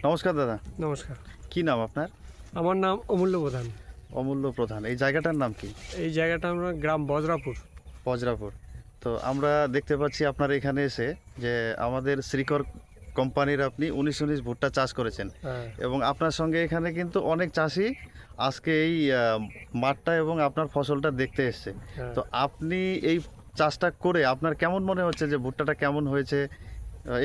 নমস্কার দাদা। নমস্কার। কি নাম আপনার? আমার নাম অমূল্য প্রধান। অমূল্য প্রধান। এই জায়গাটার নাম কি? এই জায়গাটা আমরা গ্রাম বজরাপুর। বজরাপুর। তো আমরা দেখতে পাচ্ছি আপনার এখানে এসে যে আমাদের শ্রীকর কোম্পানির আপনি 19 ভুট্টা চাষ করেছেন হ্যাঁ। এবং আপনার সঙ্গে এখানে কিন্তু অনেক চাষি আজকে এই মাঠটা এবং আপনার ফসলটা দেখতে এসছে। হ্যাঁ। তো আপনি এই চাষটা করে আপনার কেমন মনে হচ্ছে যে ভুট্টাটা কেমন হয়েছে?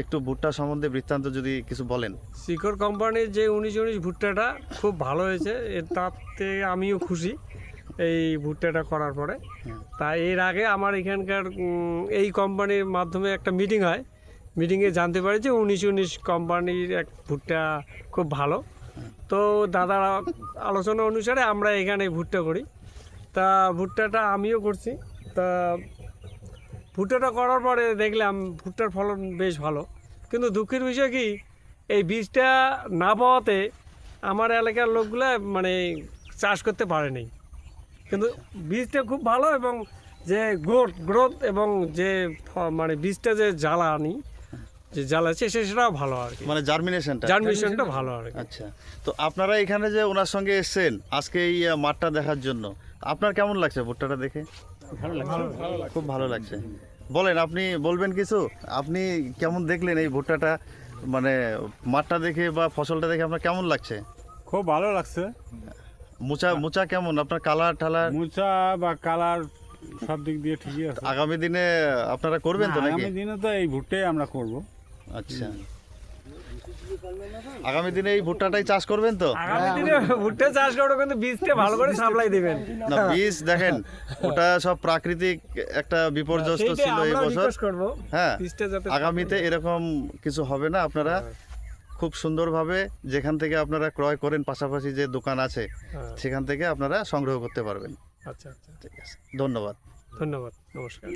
একটু ভুট্টা সম্বন্ধে বৃত্তান্ত যদি কিছু বলেন। শিকর কোম্পানির যে 19 ভুট্টাটা খুব ভালো হয়েছে, তাতে আমিও খুশি এই ভুট্টাটা করার পরে। তাই এর আগে আমার এখানকার এই কোম্পানির মাধ্যমে একটা মিটিং হয়, মিটিংয়ে জানতে পারি যে 19 কোম্পানির এক ভুট্টা খুব ভালো। তো দাদার আলোচনা অনুসারে আমরা এখানে ভুট্টা করি। তা ভুট্টাটা আমিও করছি। তা ভুট্টাটা করার পরে দেখলাম ভুট্টার ফলন বেশ ভালো, কিন্তু দুঃখের বিষয় কি, এই বীজটা না পাওয়াতে আমার এলাকার লোকগুলো মানে চাষ করতে পারেনি। কিন্তু বীজটা খুব ভালো এবং যে গ্রোথ এবং যে মানে বীজটা যে জ্বালানি যে জ্বালাচ্ছে সেটাও ভালো আর কি, মানে জার্মিনেশনটা ভালো আর কি। আচ্ছা, তো আপনারা এখানে যে ওনার সঙ্গে এসেছেন আজকে এই মাঠটা দেখার জন্য, আপনার কেমন লাগছে ভুট্টাটা দেখে? খুব ভালো লাগছে। বলেন, আপনি বলবেন কিছু? আপনি কেমন দেখলেন এই ভুট্টাটা, মানে মাঠটা দেখে বা ফসলটা দেখে আপনার কেমন লাগছে? খুব ভালো লাগছে। মোচা কেমন আপনার? কালার টালার মোচা বা কালার সব দিক দিয়ে ঠিকই আছে। আগামী দিনে আপনারা করবেন তো নাকি? আগামী দিনে তো এই ভুট্টাই আমরা করব। আচ্ছা, আগামী দিনে এই ভুট্টাটাই চাষ করবেন তো? আগামী দিনে ভুট্টা চাষ করবো, কিন্তু বীজটা ভালো করে সাপ্লাই দিবেন। না, বীজ দেখেন ওটা সব প্রাকৃতিক একটা বিপর্যস্ত ছিল এই বছর। হ্যাঁ, আগামীতে এরকম কিছু হবে না। আপনারা খুব সুন্দরভাবে যেখান থেকে আপনারা ক্রয় করেন, পাশাপাশি যে দোকান আছে সেখান থেকে আপনারা সংগ্রহ করতে পারবেন। আচ্ছা আচ্ছা, ঠিক আছে, ধন্যবাদ। ধন্যবাদ, নমস্কার।